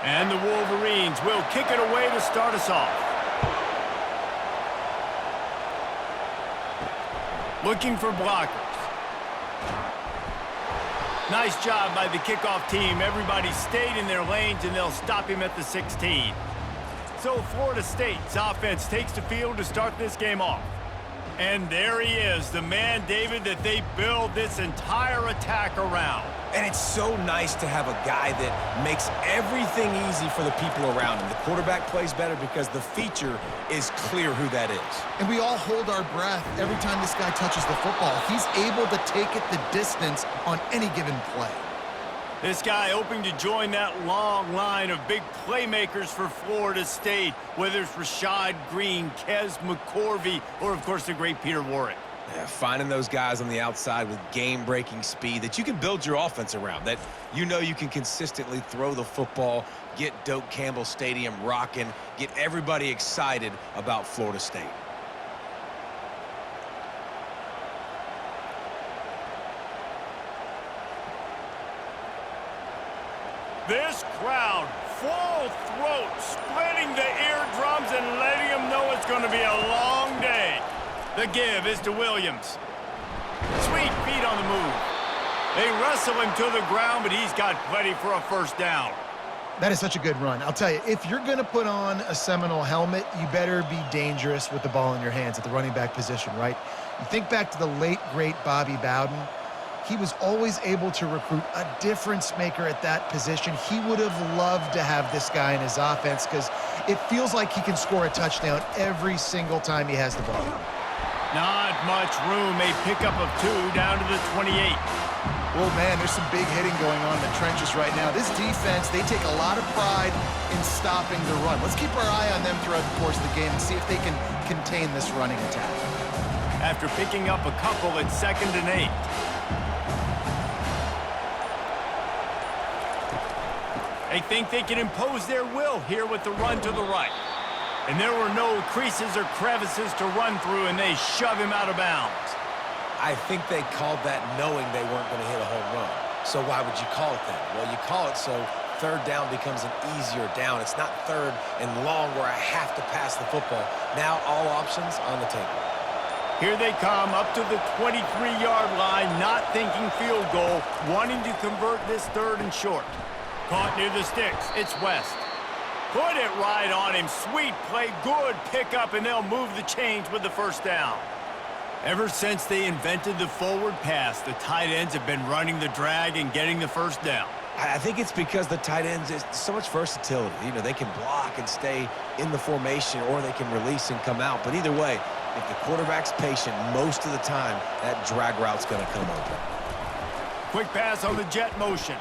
And the Wolverines will kick it away to start us off. Looking for blockers. Nice job by the kickoff team. Everybody stayed in their lanes, and they'll stop him at the 16. So Florida State's offense takes the field to start this game off. And there he is, the man, David, that they build this entire attack around. And it's so nice to have a guy that makes everything easy for the people around him. The quarterback plays better because the feature is clear who that is. And we all hold our breath every time this guy touches the football. He's able to take it the distance on any given play. This guy hoping to join that long line of big playmakers for Florida State, whether it's Rashad Green, Kez McCorvey, or, of course, the great Peter Warrick. Yeah, finding those guys on the outside with game-breaking speed that you can build your offense around, that you know you can consistently throw the football, get Doak Campbell Stadium rocking, get everybody excited about Florida State. This crowd, full throat, splitting the eardrums and letting them know it's going to be a long day. The give is to Williams. Sweet feet on the move. They wrestle him to the ground, but he's got plenty for a first down. That is such a good run. I'll tell you, if you're going to put on a Seminole helmet, you better be dangerous with the ball in your hands at the running back position, right? You think back to the late, great Bobby Bowden. He was always able to recruit a difference maker at that position. He would have loved to have this guy in his offense because it feels like he can score a touchdown every single time he has the ball. Not much room. A pickup of 2 down to the 28. Well, man, there's some big hitting going on in the trenches right now. This defense, they take a lot of pride in stopping the run. Let's keep our eye on them throughout the course of the game and see if they can contain this running attack. After picking up a couple at 2nd and 8. They think they can impose their will here with the run to the right. And there were no creases or crevices to run through, and they shove him out of bounds. I think they called that knowing they weren't going to hit a home run. So why would you call it that? Well, you call it so 3rd down becomes an easier down. It's not 3rd and long where I have to pass the football. Now all options on the table. Here they come up to the 23-yard line, not thinking field goal, wanting to convert this 3rd and short. Caught near the sticks. It's West. Put it right on him. Sweet play. Good pickup, and they'll move the chains with the first down. Ever since they invented the forward pass, the tight ends have been running the drag and getting the first down. I think it's because the tight ends is so much versatility. You know, they can block and stay in the formation, or they can release and come out. But either way, if the quarterback's patient, most of the time, that drag route's going to come open. Quick pass on the jet motion.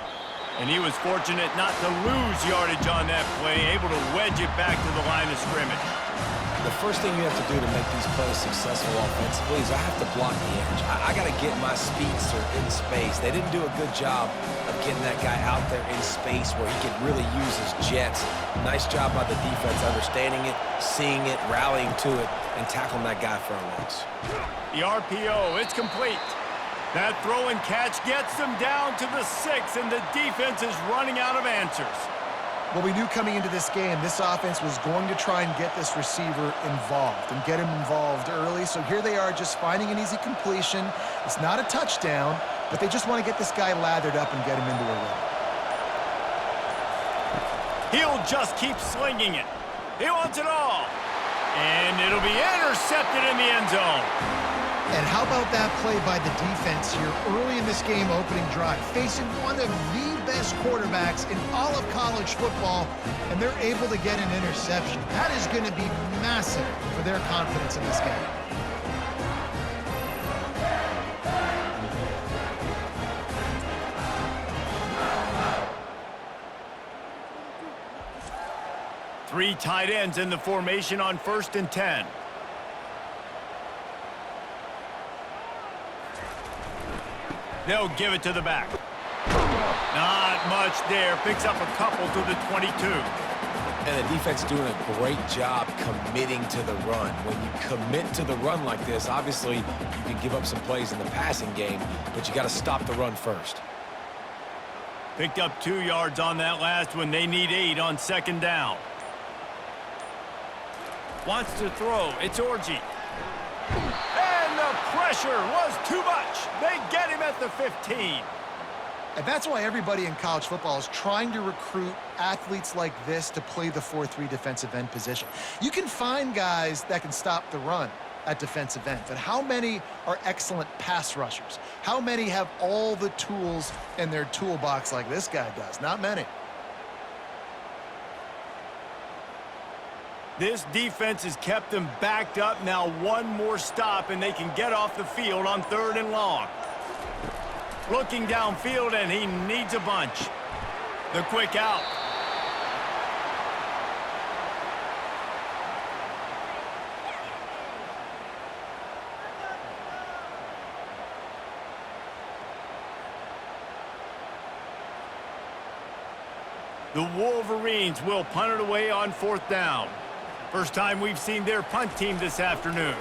And he was fortunate not to lose yardage on that play, able to wedge it back to the line of scrimmage. The first thing you have to do to make these plays successful offensively is I have to block the edge. I got to get my speedster in space. They didn't do a good job of getting that guy out there in space where he could really use his jets. Nice job by the defense understanding it, seeing it, rallying to it, and tackling that guy for a loss. The RPO, it's complete. That throw and catch gets them down to the 6, and the defense is running out of answers. Well, we knew coming into this game, this offense was going to try and get this receiver involved and get him involved early. So here they are just finding an easy completion. It's not a touchdown, but they just want to get this guy lathered up and get him into a run. He'll just keep slinging it. He wants it all. And it'll be intercepted in the end zone. And how about that play by the defense here early in this game opening drive, facing one of the best quarterbacks in all of college football, and they're able to get an interception. That is going to be massive for their confidence in this game. Three tight ends in the formation on 1st and 10. They'll give it to the back. Not much there. Picks up a couple to the 22. And the defense doing a great job committing to the run. When you commit to the run like this, obviously you can give up some plays in the passing game, but you got to stop the run first. Picked up 2 yards on that last one. They need 8 on second down. Wants to throw. It's Orji. And the pressure was too much. They get him at the 15. And that's why everybody in college football is trying to recruit athletes like this to play the 4-3 defensive end position. You can find guys that can stop the run at defensive end, but how many are excellent pass rushers? How many have all the tools in their toolbox like this guy does? Not many. This defense has kept them backed up. Now one more stop, and they can get off the field on 3rd and long. Looking downfield, and he needs a bunch. The quick out. The Wolverines will punt it away on 4th down. First time we've seen their punt team this afternoon.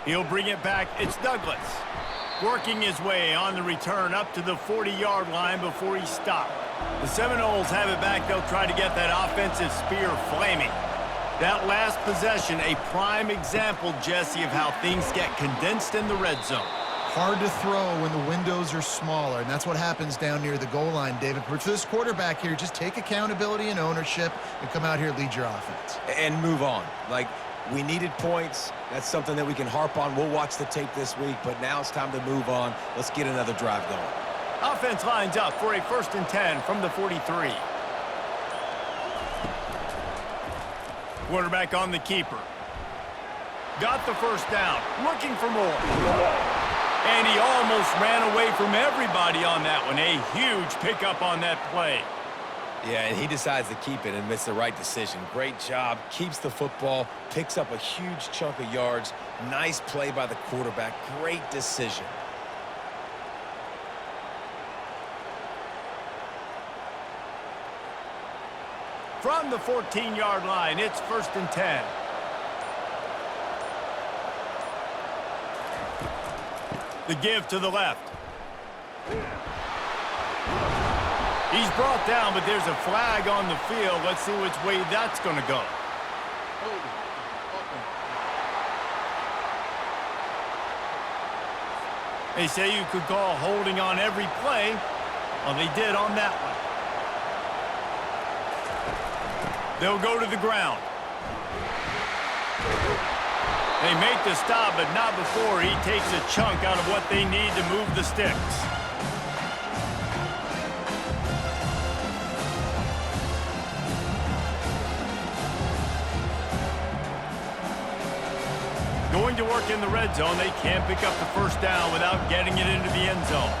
He'll bring it back. It's Douglas. Working his way on the return up to the 40-yard line before he stopped. The Seminoles have it back. They'll try to get that offensive spear flaming. That last possession, a prime example, Jesse, of how things get condensed in the red zone. Hard to throw when the windows are smaller, and that's what happens down near the goal line, David. For this quarterback here, just take accountability and ownership and come out here and lead your offense. And move on. Like, we needed points. That's something that we can harp on. We'll watch the tape this week, but now it's time to move on. Let's get another drive going. Offense lines up for a 1st and 10 from the 43. Quarterback on the keeper. Got the 1st down. Looking for more. And he almost ran away from everybody on that one. A huge pickup on that play. Yeah, and he decides to keep it and makes the right decision. Great job. Keeps the football. Picks up a huge chunk of yards. Nice play by the quarterback. Great decision. From the 14-yard line, it's 1st and 10. The give to the left. He's brought down, but there's a flag on the field. Let's see which way that's going to go. They say you could call holding on every play. Well, they did on that one. They'll go to the ground. They make the stop, but not before he takes a chunk out of what they need to move the sticks. Going to work in the red zone. They can't pick up the 1st down without getting it into the end zone.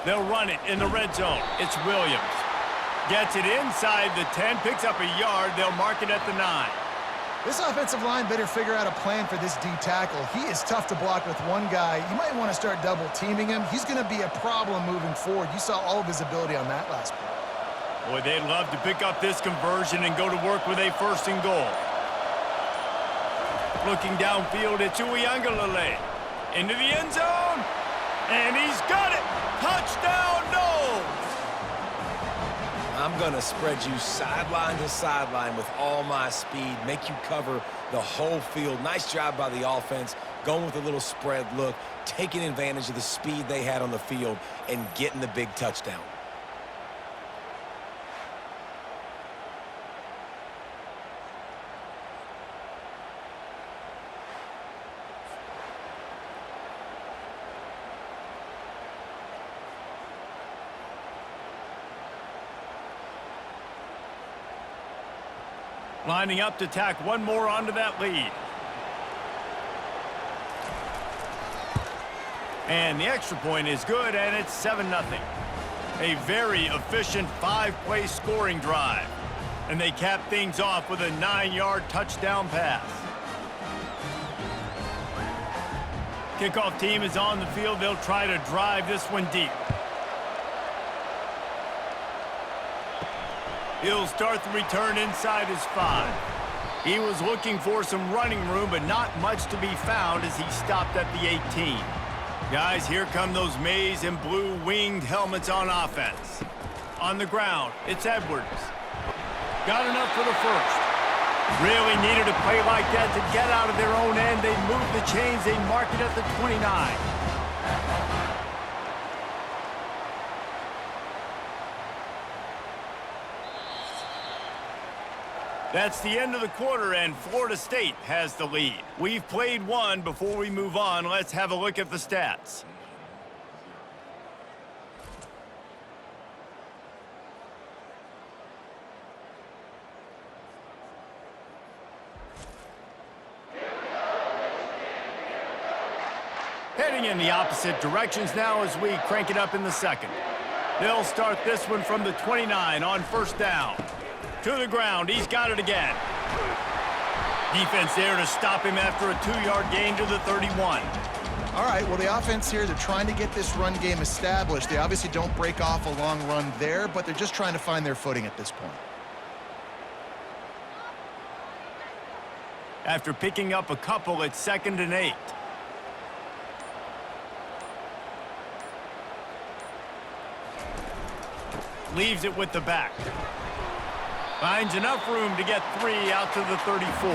They'll run it in the red zone. It's Williams. Gets it inside the 10, picks up a yard. They'll mark it at the 9. This offensive line better figure out a plan for this D tackle. He is tough to block with one guy. You might want to start double teaming him. He's going to be a problem moving forward. You saw all of his ability on that last play. Boy, they'd love to pick up this conversion and go to work with a 1st and goal. Looking downfield, it's Uiagalelei. Into the end zone, and he's got it. Touchdown, Noles! I'm going to spread you sideline to sideline with all my speed, make you cover the whole field. Nice job by the offense, going with a little spread look, taking advantage of the speed they had on the field, and getting the big touchdown. Lining up to tack one more onto that lead. And the extra point is good, and it's 7-0. A very efficient 5-play scoring drive. And they cap things off with a 9-yard touchdown pass. Kickoff team is on the field. They'll try to drive this one deep. He'll start the return inside his 5. He was looking for some running room, but not much to be found as he stopped at the 18. Guys, here come those maize and blue winged helmets on offense. On the ground, it's Edwards. Got enough for the first. Really needed a play like that to get out of their own end. They move the chains. They mark it at the 29. That's the end of the quarter, and Florida State has the lead. We've played one. Before we move on, let's have a look at the stats. Heading in the opposite directions now as we crank it up in the second. They'll start this one from the 29 on first down. To the ground, he's got it again. Defense there to stop him after a 2-yard gain to the 31. All right, well, the offense here, they're trying to get this run game established. They obviously don't break off a long run there, but they're just trying to find their footing at this point. After picking up a couple, it's 2nd and 8. Leaves it with the back. Finds enough room to get 3 out to the 34.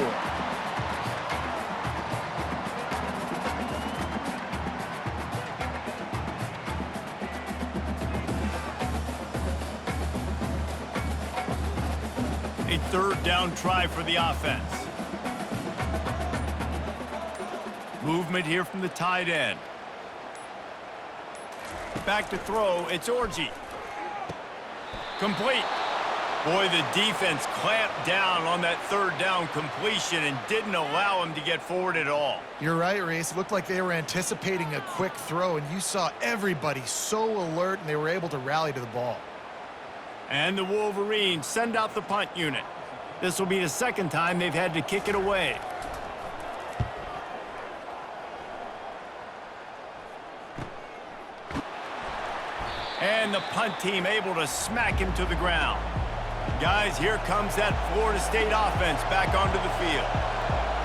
A 3rd down try for the offense. Movement here from the tight end. Back to throw, it's Orji. Complete. Boy, the defense clamped down on that 3rd down completion and didn't allow him to get forward at all. You're right, Reese. It looked like they were anticipating a quick throw, and you saw everybody so alert, and they were able to rally to the ball. And the Wolverines send out the punt unit. This will be the 2nd time they've had to kick it away. And the punt team able to smack him to the ground. Guys, here comes that Florida State offense back onto the field.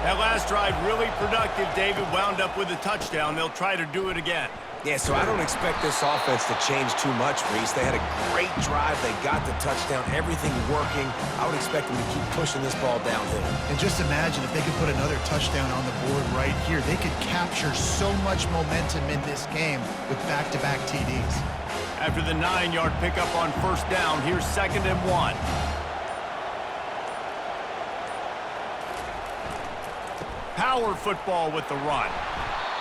That last drive really productive. David wound up with a touchdown. They'll try to do it again. Yeah, so I don't expect this offense to change too much, Reese. They had a great drive. They got the touchdown. Everything working. I would expect them to keep pushing this ball downhill. And just imagine if they could put another touchdown on the board right here. They could capture so much momentum in this game with back-to-back TDs. After the 9-yard pickup on first down, here's 2nd and 1. Power football with the run.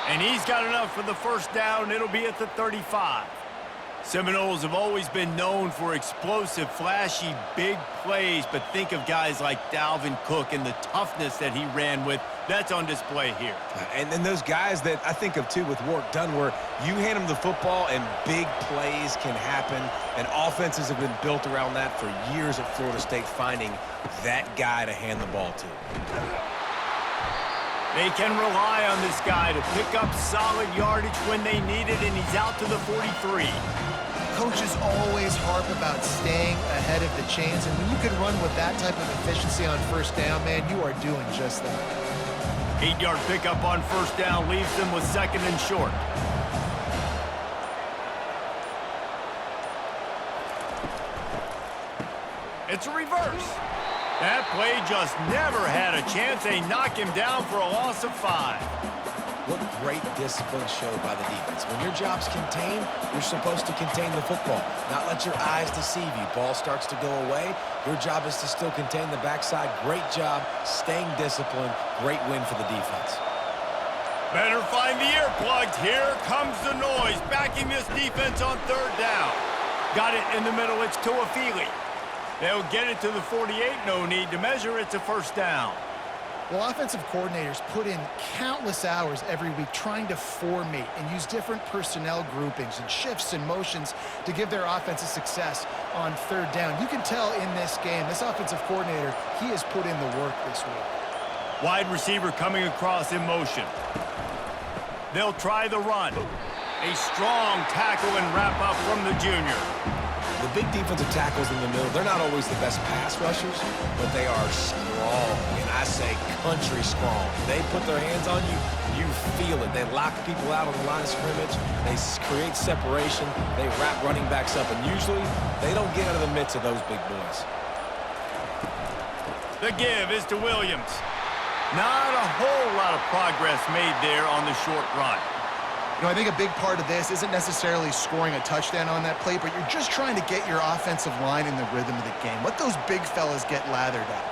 And he's got enough for the first down. It'll be at the 35. Seminoles have always been known for explosive, flashy, big plays, but think of guys like Dalvin Cook and the toughness that he ran with. That's on display here. And then those guys that I think of, too, with Warrick Dunn, where you hand them the football and big plays can happen, and offenses have been built around that for years at Florida State, finding that guy to hand the ball to. They can rely on this guy to pick up solid yardage when they need it, and he's out to the 43. Coaches always harp about staying ahead of the chains, and when you can run with that type of efficiency on first down, man, you are doing just that. 8-yard pickup on first down leaves them with 2nd and short. It's a reverse. That play just never had a chance. They knock him down for a loss of 5. What great discipline showed by the defense. When your job's contained, you're supposed to contain the football, not let your eyes deceive you. Ball starts to go away. Your job is to still contain the backside. Great job staying disciplined. Great win for the defense. Better find the earplugs. Here comes the noise, backing this defense on 3rd down. Got it in the middle. It's Tuafili. They'll get it to the 48. No need to measure. It's a first down. Well, offensive coordinators put in countless hours every week trying to formate and use different personnel groupings and shifts and motions to give their offensive success on 3rd down. You can tell in this game, this offensive coordinator, he has put in the work this week. Wide receiver coming across in motion. They'll try the run. A strong tackle and wrap up from the junior. The big defensive tackles in the middle, they're not always the best pass rushers, but they are strong, and I say country strong. They put their hands on you, you feel it. They lock people out on the line of scrimmage. They create separation. They wrap running backs up, and usually they don't get out of the midst of those big boys. The give is to Williams. Not a whole lot of progress made there on the short run. You know, I think a big part of this isn't necessarily scoring a touchdown on that play, but you're just trying to get your offensive line in the rhythm of the game. Let those big fellas get lathered up.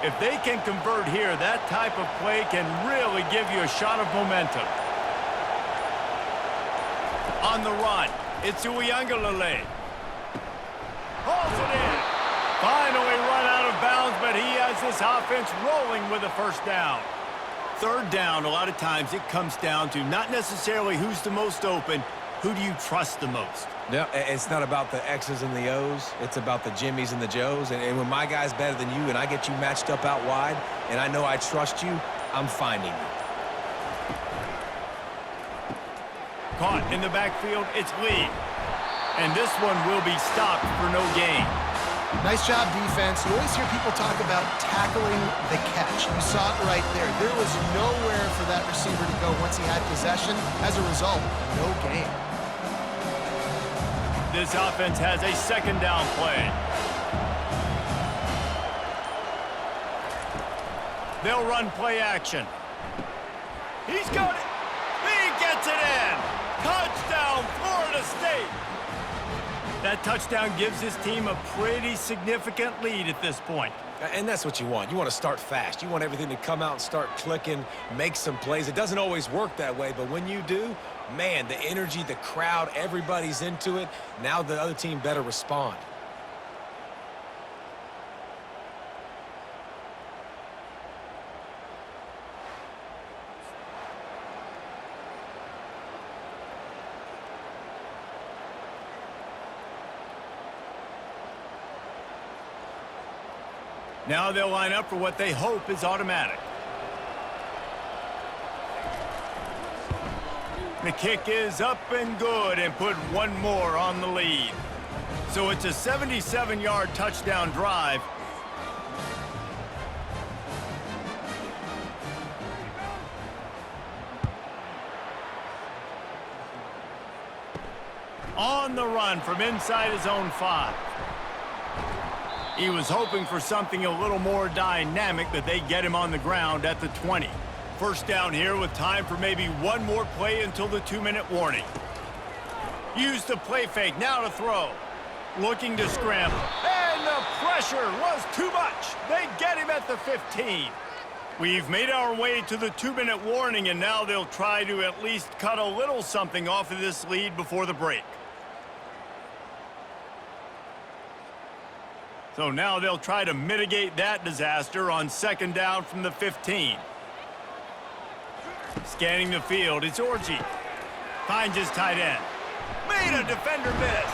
If they can convert here, that type of play can really give you a shot of momentum. On the run, it's Uiagalelei. Hauls it in. Finally run out of bounds, but he has this offense rolling with a first down. Third down, a lot of times it comes down to not necessarily who's the most open, who do you trust the most? Yeah, it's not about the X's and the O's. It's about the Jimmies and the Joes. And when my guy's better than you and I get you matched up out wide and I know I trust you, I'm finding you. Caught in the backfield, it's Lee. And this one will be stopped for no gain. Nice job, defense. You always hear people talk about tackling the catch. You saw it right there. There was nowhere for that receiver to go once he had possession. As a result, no gain. This offense has a second down play. They'll run play action. He's got it. He gets it in. Touchdown, Florida State. That touchdown gives his team a pretty significant lead at this point. And that's what you want. You want to start fast. You want everything to come out and start clicking, make some plays. It doesn't always work that way, but when you do, man, the energy, the crowd, everybody's into it. Now the other team better respond. Now they'll line up for what they hope is automatic. The kick is up and good and put one more on the lead. So it's a 77-yard touchdown drive. On the run from inside his own 5. He was hoping for something a little more dynamic, but they get him on the ground at the 20. First down here with time for maybe one more play until the 2-minute warning. Use the play fake, now to throw. Looking to scramble. And the pressure was too much. They get him at the 15. We've made our way to the 2-minute warning, and now they'll try to at least cut a little something off of this lead before the break. So now they'll try to mitigate that disaster on second down from the 15. Scanning the field, it's Orji. Finds his tight end. Made a defender miss.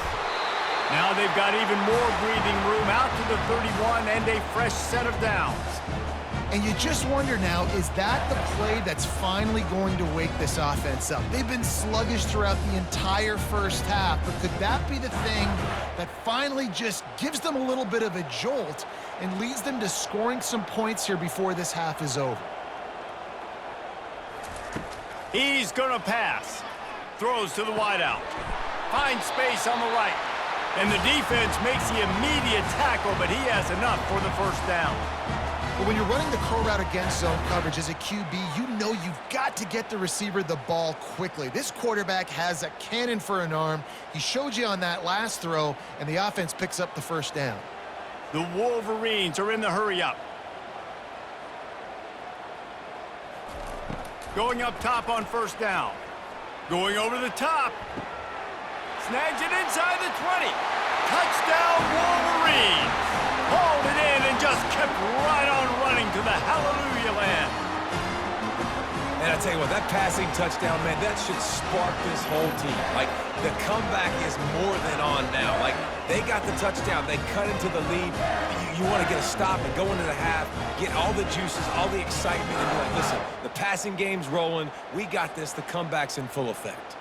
Now they've got even more breathing room out to the 31 and a fresh set of downs. And you just wonder now, is that the play that's finally going to wake this offense up? They've been sluggish throughout the entire first half, but could that be the thing that finally just gives them a little bit of a jolt and leads them to scoring some points here before this half is over? He's going to pass. Throws to the wideout. Finds space on the right. And the defense makes the immediate tackle, but he has enough for the first down. But when you're running the curl route against zone coverage as a QB, you know you've got to get the receiver the ball quickly. This quarterback has a cannon for an arm. He showed you on that last throw, and the offense picks up the first down. The Wolverines are in the hurry-up. Going up top on first down. Going over the top. Snags it inside the 20. Touchdown, Wolverines. Hauled it in and just kept right on running to the hallelujah land. And I tell you what, that passing touchdown, man, that should spark this whole team. Like, the comeback is more than on now. Like, they got the touchdown. They cut into the lead. You want to get a stop and go into the half, get all the juices, all the excitement, and be like, listen, the passing game's rolling. We got this. The comeback's in full effect.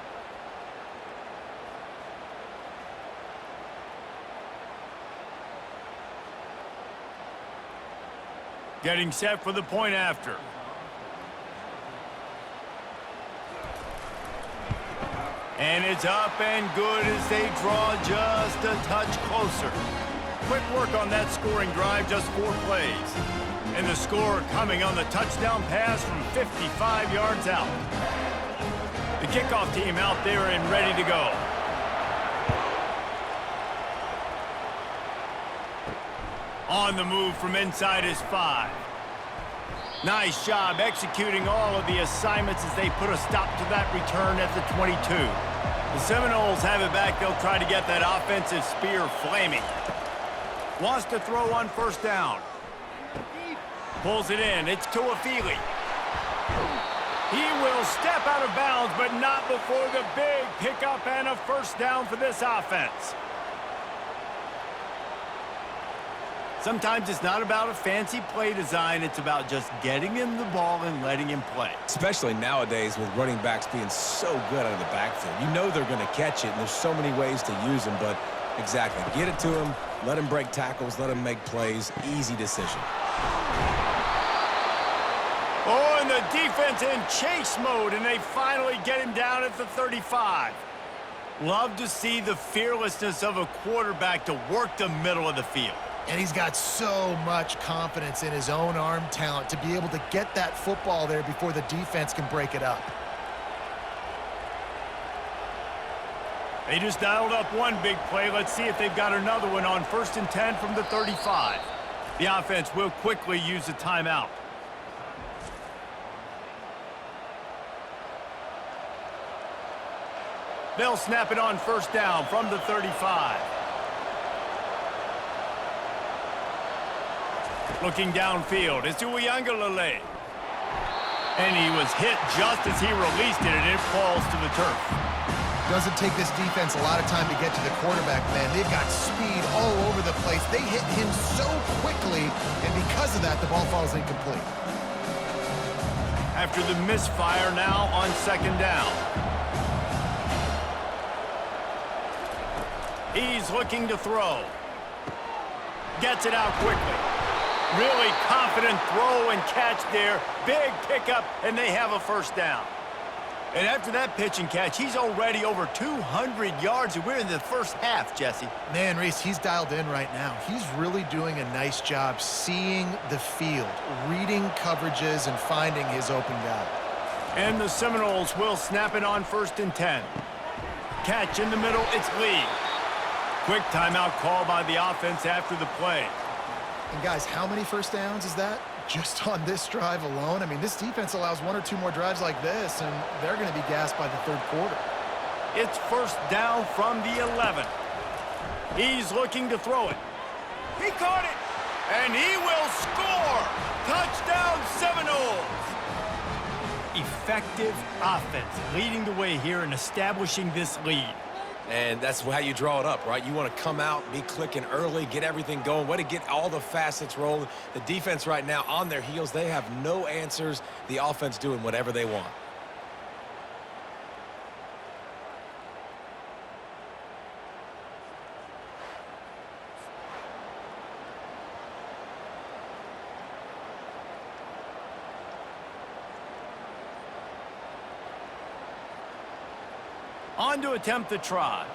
Getting set for the point after. And it's up and good as they draw just a touch closer. Quick work on that scoring drive, just 4 plays. And the score coming on the touchdown pass from 55 yards out. The kickoff team out there and ready to go. On the move from inside his 5. Nice job executing all of the assignments as they put a stop to that return at the 22. The Seminoles have it back. They'll try to get that offensive spear flaming. Wants to throw on first down. Pulls it in. It's Tuafili. He will step out of bounds, but not before the big pickup and a first down for this offense. Sometimes it's not about a fancy play design. It's about just getting him the ball and letting him play. Especially nowadays with running backs being so good out of the backfield. You know they're going to catch it, and there's so many ways to use them, but exactly. Get it to him, let him break tackles, let him make plays. Easy decision. Oh, and the defense in chase mode, and they finally get him down at the 35. Love to see the fearlessness of a quarterback to work the middle of the field. And he's got so much confidence in his own arm talent to be able to get that football there before the defense can break it up. They just dialed up one big play. Let's see if they've got another one on 1st and 10 from the 35. The offense will quickly use a timeout. They'll snap it on first down from the 35. Looking downfield, it's Uiagalelei. And he was hit just as he released it, and it falls to the turf. Doesn't take this defense a lot of time to get to the quarterback, man. They've got speed all over the place. They hit him so quickly, and because of that, the ball falls incomplete. After the misfire, now on 2nd down. He's looking to throw. Gets it out quickly. Really confident throw and catch there. Big pickup, and they have a first down. And after that pitch and catch, he's already over 200 yards, and we're in the first half, Jesse. Man, Reese, he's dialed in right now. He's really doing a nice job seeing the field, reading coverages, and finding his open guy. And the Seminoles will snap it on 1st and 10. Catch in the middle, it's Lee. Quick timeout call by the offense after the play. And guys, how many first downs is that? Just on this drive alone? I mean, this defense allows 1 or 2 more drives like this, and they're going to be gassed by the 3rd quarter. It's first down from the 11. He's looking to throw it. He caught it, and he will score. Touchdown, Seminoles. Effective offense leading the way here and establishing this lead. And that's how you draw it up, right? You want to come out, be clicking early, get everything going, way to get all the facets rolling. The defense right now on their heels, they have no answers. The offense doing whatever they want. On to attempt the try.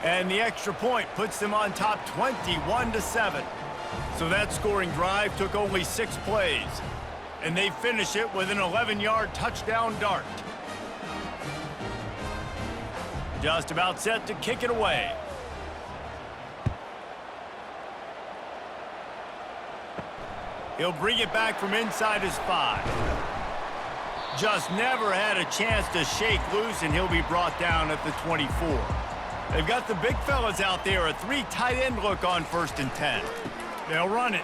And the extra point puts them on top 21-7. So that scoring drive took only 6 plays. And they finish it with an 11-yard touchdown dart. Just about set to kick it away. He'll bring it back from inside his 5. Just never had a chance to shake loose, and he'll be brought down at the 24. They've got the big fellas out there, a 3 tight end look on 1st and 10. They'll run it.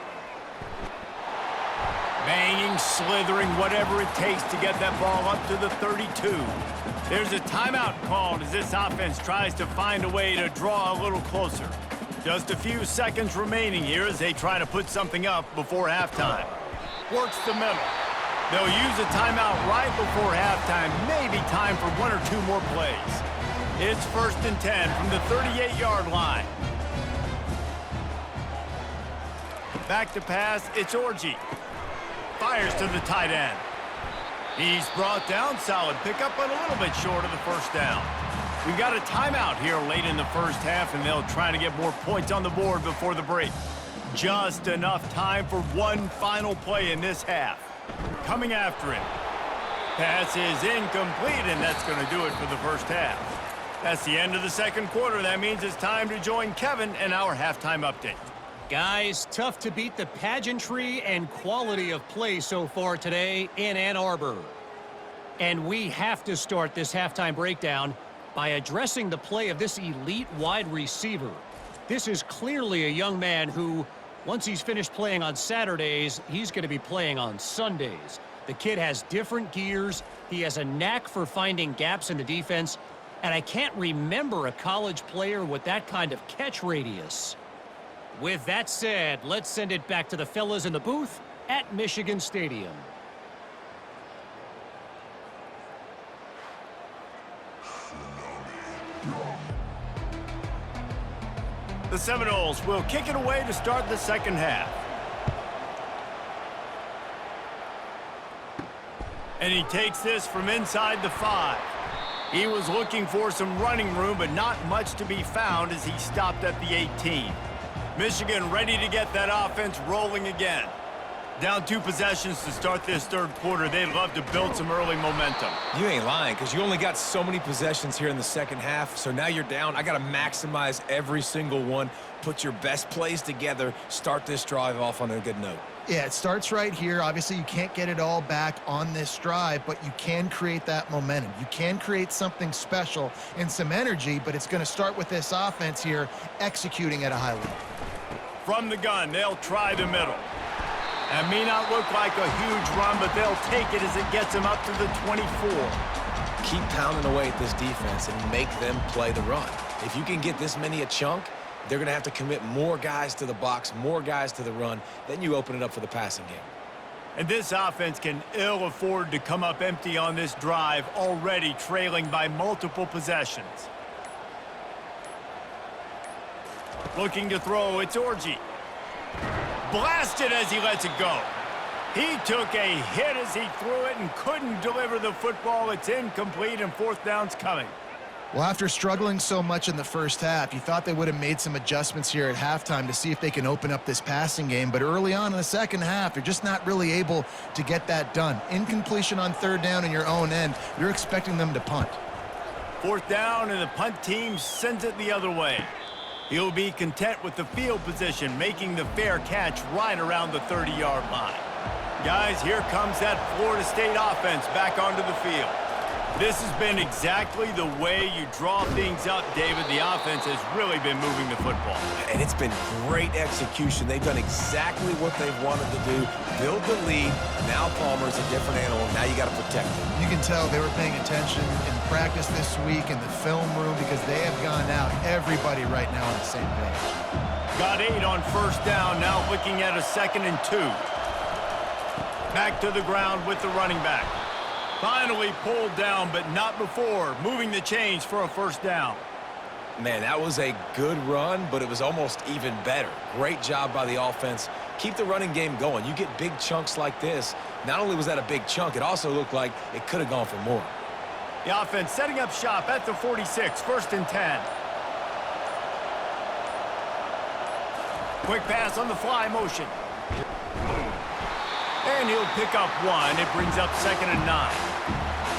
Banging, slithering, whatever it takes to get that ball up to the 32. There's a timeout called as this offense tries to find a way to draw a little closer. Just a few seconds remaining here as they try to put something up before halftime. Works the middle. They'll use a timeout right before halftime. Maybe time for 1 or 2 more plays. It's 1st and 10 from the 38-yard line. Back to pass, it's Orji. Fires to the tight end. He's brought down, solid pickup, but a little bit short of the first down. We've got a timeout here late in the first half, and they'll try to get more points on the board before the break. Just enough time for one final play in this half. Coming after him. Pass is incomplete, and that's going to do it for the first half. That's the end of the second quarter. That means it's time to join Kevin in our halftime update. Guys, tough to beat the pageantry and quality of play so far today in Ann Arbor. And we have to start this halftime breakdown by addressing the play of this elite wide receiver. This is clearly a young man who, once he's finished playing on Saturdays, he's going to be playing on Sundays. The kid has different gears. He has a knack for finding gaps in the defense. And I can't remember a college player with that kind of catch radius. With that said, let's send it back to the fellas in the booth at Michigan Stadium. The Seminoles will kick it away to start the second half. And he takes this from inside the 5. He was looking for some running room, but not much to be found as he stopped at the 18. Michigan ready to get that offense rolling again. Down 2 possessions to start this third quarter. They'd love to build some early momentum. You ain't lying, because you only got so many possessions here in the second half, so now you're down. I got to maximize every single one, put your best plays together, start this drive off on a good note. Yeah, it starts right here. Obviously, you can't get it all back on this drive, but you can create that momentum. You can create something special and some energy, but it's going to start with this offense here executing at a high level. From the gun, they'll try the middle. That may not look like a huge run, but they'll take it as it gets them up to the 24. Keep pounding away at this defense and make them play the run. If you can get this many a chunk, they're going to have to commit more guys to the box, more guys to the run. Then you open it up for the passing game. And this offense can ill afford to come up empty on this drive, already trailing by multiple possessions. Looking to throw, it's Orji. Blasted as he lets it go. He took a hit as he threw it and couldn't deliver the football. It's incomplete and fourth down's coming. Well, after struggling so much in the first half, you thought they would have made some adjustments here at halftime to see if they can open up this passing game. But early on in the second half, they're just not really able to get that done. Incompletion on third down in your own end, you're expecting them to punt. Fourth down, and the punt team sends it the other way. He'll be content with the field position, making the fair catch right around the 30-yard line. Guys, here comes that Florida State offense back onto the field. This has been exactly the way you draw things up, David. The offense has really been moving the football. And it's been great execution. They've done exactly what they've wanted to do. Build the lead. Now Palmer's a different animal. Now you got to protect him. You can tell they were paying attention in practice this week in the film room because they have gone out, everybody right now on the same page. Got 8 on first down, now looking at a 2nd and 2. Back to the ground with the running back. Finally pulled down, but not before, moving the chains for a first down. Man, that was a good run, but it was almost even better. Great job by the offense. Keep the running game going. You get big chunks like this. Not only was that a big chunk, it also looked like it could have gone for more. The offense setting up shop at the 46, 1st and 10. Quick pass on the fly motion. And he'll pick up 1. It brings up 2nd and 9.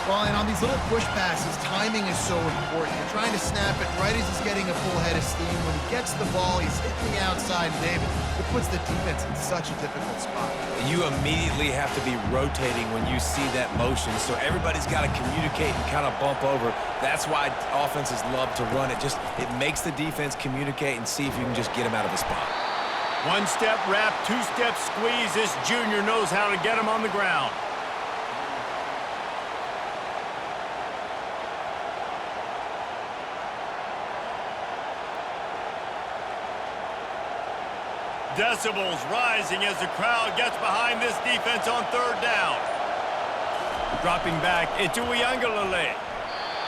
Well, and on these little push passes, timing is so important. You're trying to snap it right as he's getting a full head of steam. When he gets the ball, he's hitting the outside, David. It puts the defense in such a difficult spot. You immediately have to be rotating when you see that motion, so everybody's got to communicate and kind of bump over. That's why offenses love to run it. It makes the defense communicate and see if you can just get him out of a spot. 1-step wrap, 2-step squeeze. This junior knows how to get him on the ground. Decibels rising as the crowd gets behind this defense on third down. Dropping back, it's Uiagalelei.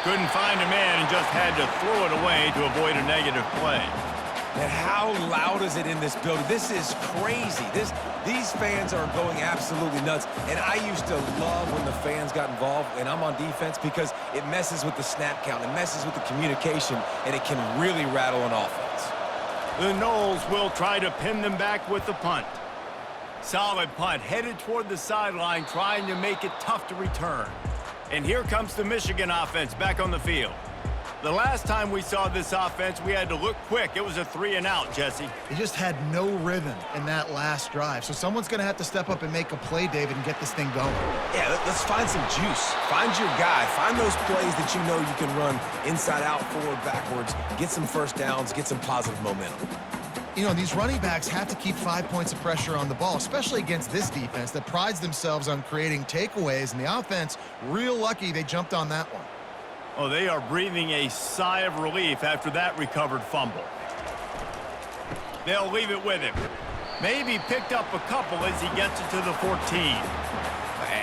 Couldn't find a man and just had to throw it away to avoid a negative play. And how loud is it in this building? This is crazy. These fans are going absolutely nuts. And I used to love when the fans got involved, and I'm on defense, because it messes with the snap count, it messes with the communication, and it can really rattle an offense. The Noles will try to pin them back with the punt. Solid punt, headed toward the sideline, trying to make it tough to return. And here comes the Michigan offense back on the field. The last time we saw this offense, we had to look quick. It was a 3-and-out, Jesse. They just had no rhythm in that last drive. So someone's going to have to step up and make a play, David, and get this thing going. Yeah, let's find some juice. Find your guy. Find those plays that you know you can run inside out, forward, backwards. Get some first downs. Get some positive momentum. You know, these running backs have to keep 5 points of pressure on the ball, especially against this defense that prides themselves on creating takeaways. And the offense, real lucky they jumped on that one. Oh, they are breathing a sigh of relief after that recovered fumble. They'll leave it with him. Maybe picked up a couple as he gets it to the 14.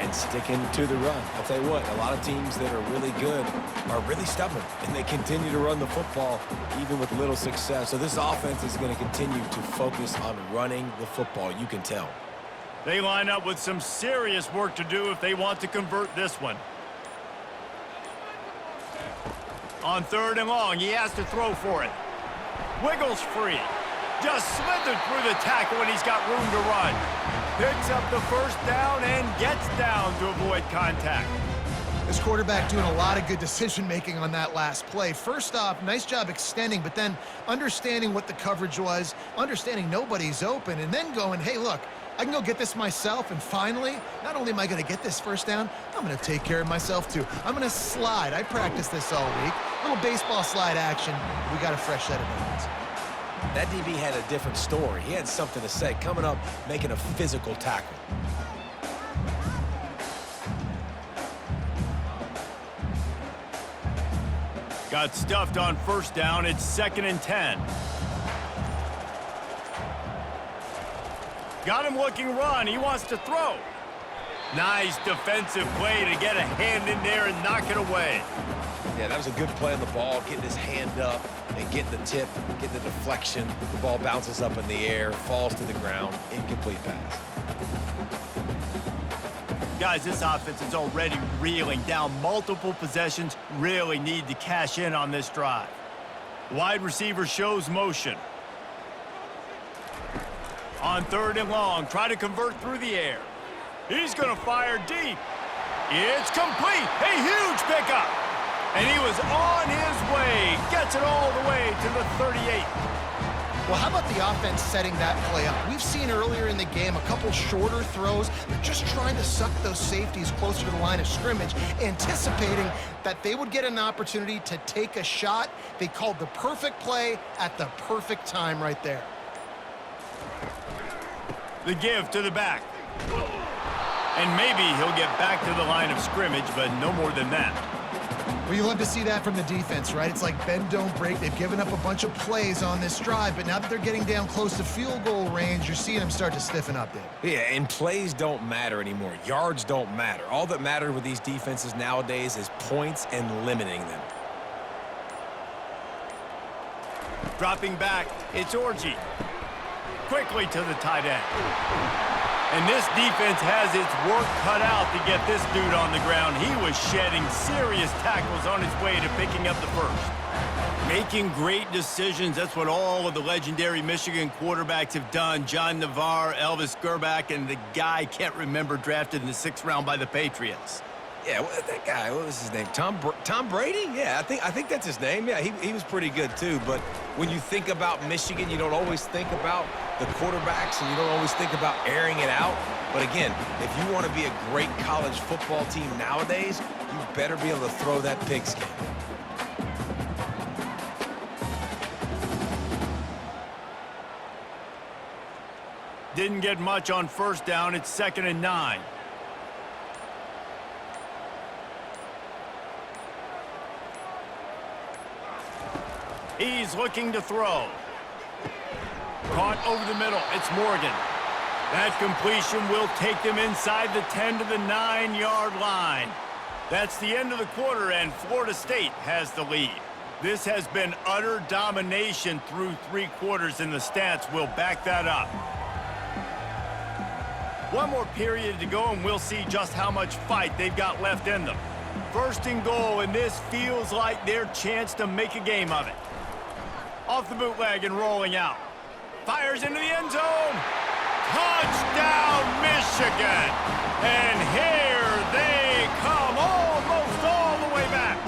And sticking to the run. I'll tell you what, a lot of teams that are really good are really stubborn, and they continue to run the football even with little success. So this offense is going to continue to focus on running the football, you can tell. They line up with some serious work to do if they want to convert this one. On 3rd and long, he has to throw for it. Wiggles free. Just slithered through the tackle when he's got room to run. Picks up the first down and gets down to avoid contact. This quarterback doing a lot of good decision-making on that last play. First off, nice job extending, but then understanding what the coverage was, understanding nobody's open, and then going, hey, look, I can go get this myself, and finally, not only am I going to get this first down, I'm going to take care of myself too. I'm going to slide. I practiced this all week. Little baseball slide action. We got a fresh set of hands. That DB had a different story. He had something to say, coming up, making a physical tackle. Got stuffed on first down. It's 2nd and 10. Got him looking run. He wants to throw. Nice defensive play to get a hand in there and knock it away. Yeah, that was a good play on the ball, getting his hand up and getting the tip, getting the deflection. The ball bounces up in the air, falls to the ground, incomplete pass. Guys, this offense is already reeling down multiple possessions. Really need to cash in on this drive. Wide receiver shows motion. On 3rd and long, try to convert through the air. He's going to fire deep. It's complete. A huge pickup. And he was on his way. Gets it all the way to the 38. Well, how about the offense setting that play up? We've seen earlier in the game a couple shorter throws. They're just trying to suck those safeties closer to the line of scrimmage, anticipating that they would get an opportunity to take a shot. They called the perfect play at the perfect time right there. The give to the back. And maybe he'll get back to the line of scrimmage, but no more than that. Well, you love to see that from the defense, right? It's like bend, don't break. They've given up a bunch of plays on this drive, but now that they're getting down close to field goal range, you're seeing them start to stiffen up, Dave. Yeah, and plays don't matter anymore. Yards don't matter. All that matters with these defenses nowadays is points and limiting them. Dropping back, it's Orji. Quickly to the tight end. And this defense has its work cut out to get this dude on the ground. He was shedding serious tackles on his way to picking up the first. Making great decisions, that's what all of the legendary Michigan quarterbacks have done. John Navarre, Elvis Gerbach, and the guy can't remember drafted in the 6th round by the Patriots. Yeah, that guy, what was his name? Tom Brady? Yeah, I think that's his name. Yeah, he was pretty good too. But when you think about Michigan, you don't always think about the quarterbacks, and you don't always think about airing it out. But again, if you want to be a great college football team nowadays, you better be able to throw that pigskin. Didn't get much on first down. It's 2nd and 9. He's looking to throw. Caught over the middle. It's Morgan. That completion will take them inside the 10 to the 9-yard line. That's the end of the quarter, and Florida State has the lead. This has been utter domination through 3 quarters, and the stats will back that up. One more period to go, and we'll see just how much fight they've got left in them. First and goal, and this feels like their chance to make a game of it. Off the bootleg and rolling out. Fires into the end zone. Touchdown, Michigan! And here they come, almost all the way back.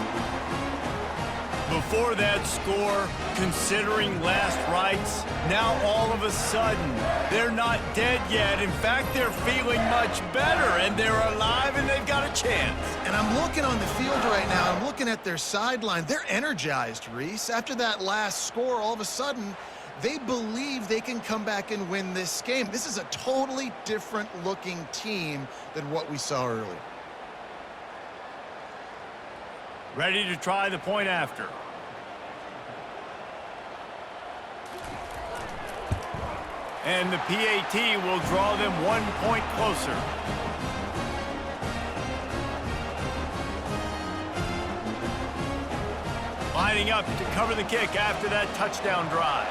Before that score, considering last rites, now all of a sudden, they're not dead yet. In fact, they're feeling much better, and they're alive, and they've got a chance. And I'm looking on the field right now. I'm looking at their sideline. They're energized, Reese. After that last score, all of a sudden, they believe they can come back and win this game. This is a totally different-looking team than what we saw earlier. Ready to try the point after. And the PAT will draw them 1 point closer. Lining up to cover the kick after that touchdown drive.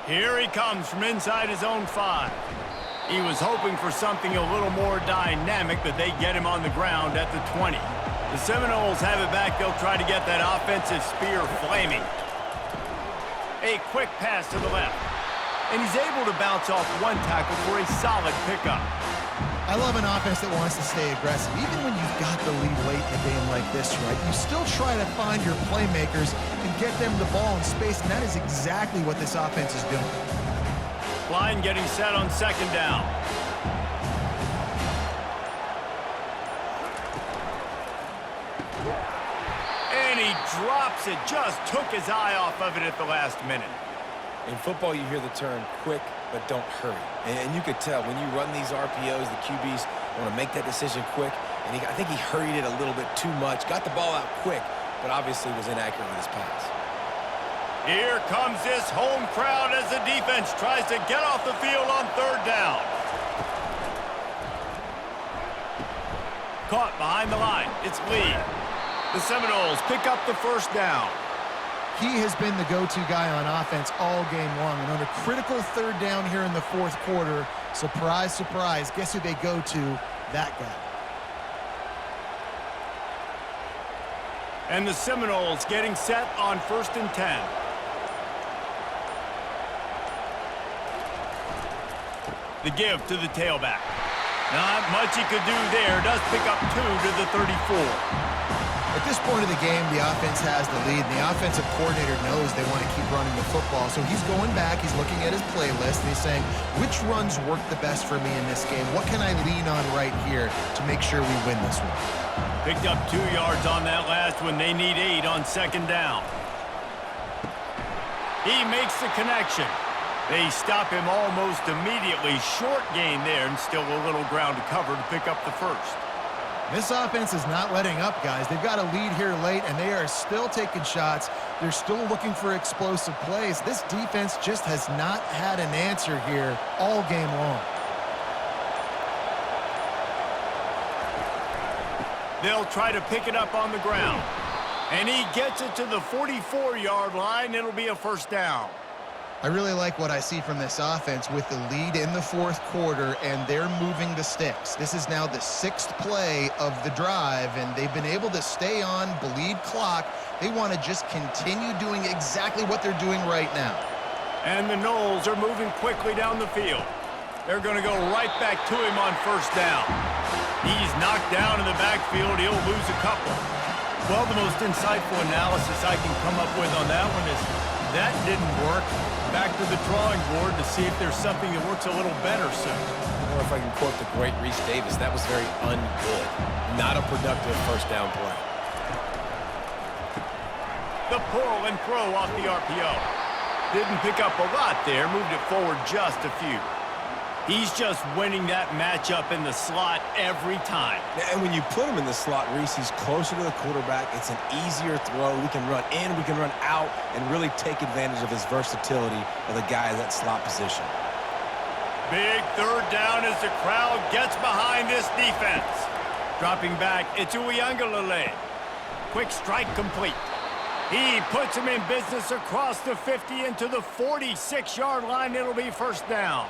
Here he comes from inside his own 5. He was hoping for something a little more dynamic, but they get him on the ground at the 20. The Seminoles have it back. They'll try to get that offensive spear flaming. A quick pass to the left. And he's able to bounce off 1 tackle for a solid pickup. I love an offense that wants to stay aggressive. Even when you've got the lead late in a game like this, right, you still try to find your playmakers and get them the ball in space, and that is exactly what this offense is doing. Line getting set on 2nd down. And he drops it. Just took his eye off of it at the last minute. In football, you hear the term quick, but don't hurry. And you could tell when you run these RPOs, the QBs want to make that decision quick. And I think he hurried it a little bit too much. Got the ball out quick, but obviously was inaccurate with his pass. Here comes this home crowd as the defense tries to get off the field on 3rd down. Caught behind the line. It's Lee. The Seminoles pick up the 1st down. He has been the go-to guy on offense all game long. And on a critical 3rd down here in the 4th quarter, surprise, surprise, guess who they go to? That guy. And the Seminoles getting set on 1st and 10. The give to the tailback. Not much he could do there. Does pick up 2 to the 34. At this point of the game, the offense has the lead, and the offensive coordinator knows they want to keep running the football. So he's going back, he's looking at his playlist, and he's saying, which runs work the best for me in this game? What can I lean on right here to make sure we win this one? Picked up 2 yards on that last one. They need 8 on 2nd down. He makes the connection. They stop him almost immediately. Short gain there, and still a little ground to cover to pick up the 1st. This offense is not letting up, guys. They've got a lead here late, and they are still taking shots. They're still looking for explosive plays. This defense just has not had an answer here all game long. They'll try to pick it up on the ground. And he gets it to the 44-yard line. It'll be a 1st down. I really like what I see from this offense with the lead in the 4th quarter, and they're moving the sticks. This is now the 6th play of the drive, and they've been able to stay on, bleed clock. They want to just continue doing exactly what they're doing right now. And the Noles are moving quickly down the field. They're going to go right back to him on 1st down. He's knocked down in the backfield. He'll lose a couple. Well, the most insightful analysis I can come up with on that one is that didn't work. Back to the drawing board to see if there's something that works a little better soon. Or if I can quote the great Reese Davis, that was very ungood. Not a productive 1st down play. The pull and throw off the RPO. Didn't pick up a lot there, moved it forward just a few. He's just winning that matchup in the slot every time. And when you put him in the slot, Reese, he's closer to the quarterback. It's an easier throw. We can run in, we can run out, and really take advantage of his versatility of the guy in that slot position. Big 3rd down as the crowd gets behind this defense. Dropping back, it's Uyangalele. Quick strike complete. He puts him in business across the 50 into the 46-yard line. It'll be first down.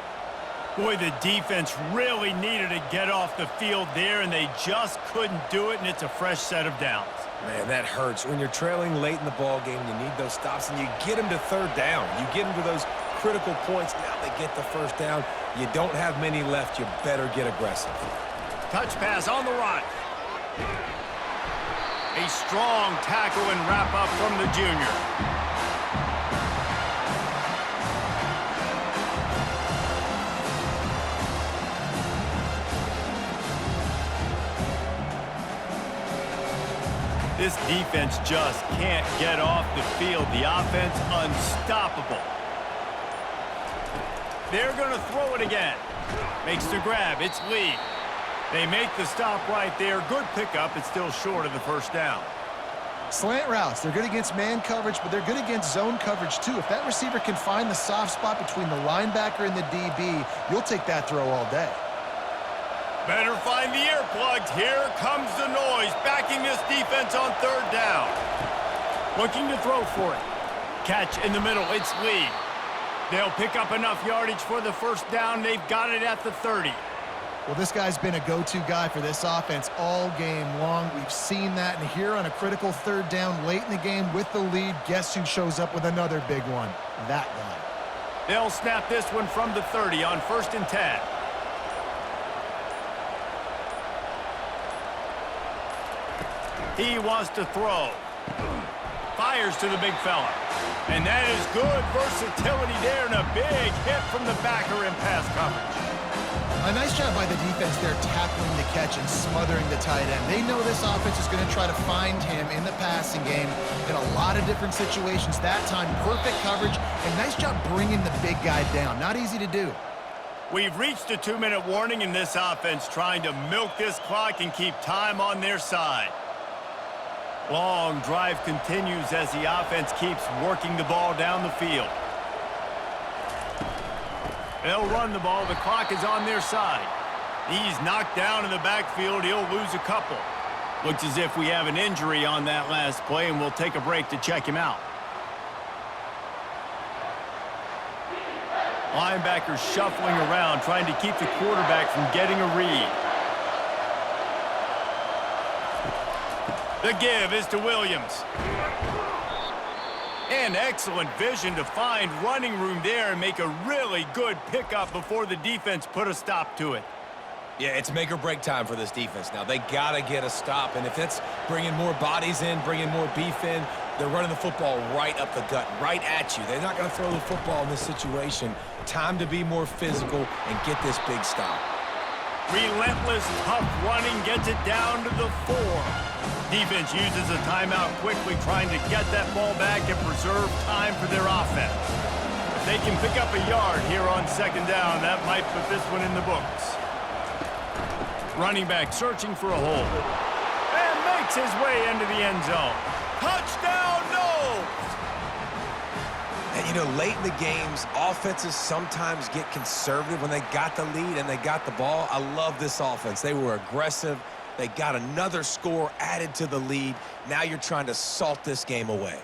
Boy, the defense really needed to get off the field there, and they just couldn't do it, and it's a fresh set of downs. Man, that hurts. When you're trailing late in the ball game, you need those stops, and you get them to third down. You get them to those critical points. Now they get the first down. You don't have many left. You better get aggressive. Touch pass on the run. A strong tackle and wrap-up from the junior. This defense just can't get off the field. The offense unstoppable. They're going to throw it again. Makes the grab. It's Lee. They make the stop right there. Good pickup. It's still short of the first down. Slant routes, they're good against man coverage, but they're good against zone coverage too. If that receiver can find the soft spot between the linebacker and the DB, you'll take that throw all day. Better find the earplugs. Here comes the noise, backing this defense on third down. Looking to throw for it. Catch in the middle. It's Lee. They'll pick up enough yardage for the first down. They've got it at the 30. Well, this guy's been a go-to guy for this offense all game long. We've seen that, and here on a critical third down late in the game with the lead, guess who shows up with another big one? That guy. They'll snap this one from the 30 on 1st and 10. He wants to throw. Fires to the big fella. And that is good versatility there, and a big hit from the backer in pass coverage. A nice job by the defense there tackling the catch and smothering the tight end. They know this offense is going to try to find him in the passing game in a lot of different situations. That time, perfect coverage, and nice job bringing the big guy down. Not easy to do. We've reached a 2-minute warning in this offense, trying to milk this clock and keep time on their side. Long drive continues as the offense keeps working the ball down the field. They'll run the ball. The clock is on their side. He's knocked down in the backfield. He'll lose a couple. Looks as if we have an injury on that last play, and we'll take a break to check him out. Linebackers shuffling around, trying to keep the quarterback from getting a read. The give is to Williams. And excellent vision to find running room there and make a really good pickup before the defense put a stop to it. Yeah, it's make or break time for this defense now. They got to get a stop, and if it's bringing more bodies in, bringing more beef in, they're running the football right up the gut, right at you. They're not going to throw the football in this situation. Time to be more physical and get this big stop. Relentless, tough running gets it down to the 4. Defense uses a timeout quickly, trying to get that ball back and preserve time for their offense. If they can pick up a yard here on 2nd down, that might put this one in the books. Running back searching for a hole. And makes his way into the end zone. Touchdown, Knowles! And, you know, late in the games, offenses sometimes get conservative when they got the lead and they got the ball. I love this offense. They were aggressive. They got another score added to the lead. Now you're trying to salt this game away.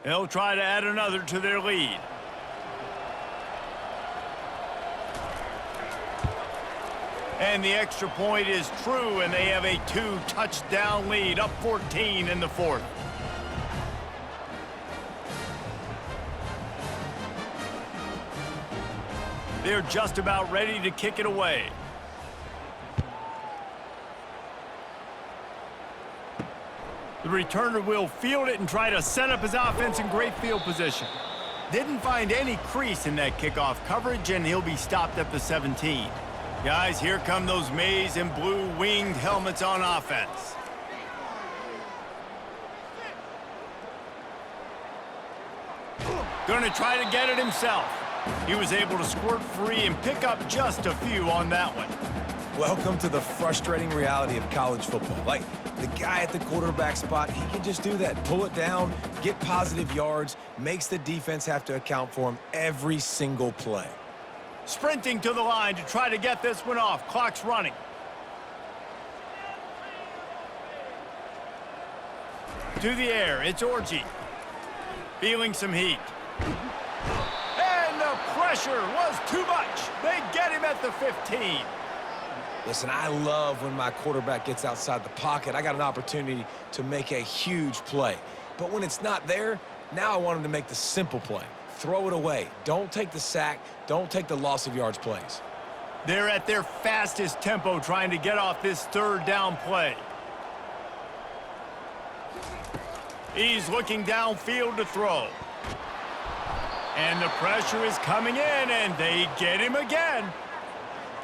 They'll try to add another to their lead. And the extra point is true, and they have a 2-touchdown lead, up 14 in the 4th. They're just about ready to kick it away. The returner will field it and try to set up his offense in great field position. Didn't find any crease in that kickoff coverage, and he'll be stopped at the 17. Guys, here come those maize and blue winged helmets on offense. Gonna try to get it himself. He was able to squirt free and pick up just a few on that one. Welcome to the frustrating reality of college football. Like, the guy at the quarterback spot, he can just do that. Pull it down, get positive yards, makes the defense have to account for him every single play. Sprinting to the line to try to get this one off. Clock's running. To the air, it's Orji. Feeling some heat. And the pressure was too much. They get him at the 15. Listen, I love when my quarterback gets outside the pocket. I got an opportunity to make a huge play. But when it's not there, now I want him to make the simple play. Throw it away. Don't take the sack. Don't take the loss of yards plays. They're at their fastest tempo trying to get off this third down play. He's looking downfield to throw. And the pressure is coming in, and they get him again.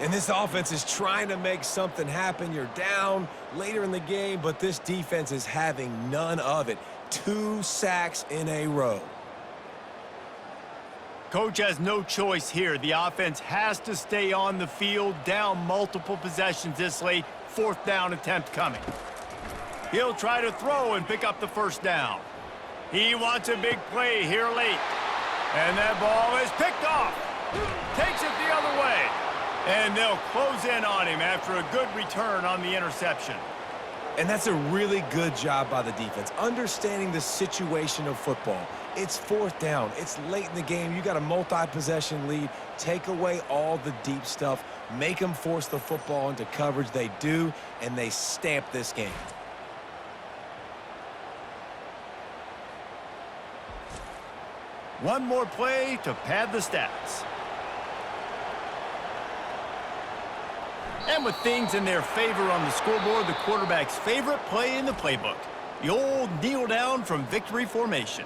And this offense is trying to make something happen. You're down later in the game, but this defense is having none of it. 2 sacks in a row. Coach has no choice here. The offense has to stay on the field, down multiple possessions this late. 4th down attempt coming. He'll try to throw and pick up the first down. He wants a big play here late. And that ball is picked off. Takes it the other way. And they'll close in on him after a good return on the interception. And that's a really good job by the defense, understanding the situation of football. It's 4th down. It's late in the game. You got a multi-possession lead. Take away all the deep stuff. Make them force the football into coverage. They do, and they stamp this game. One more play to pad the stats. And with things in their favor on the scoreboard, the quarterback's favorite play in the playbook, the old kneel down from victory formation.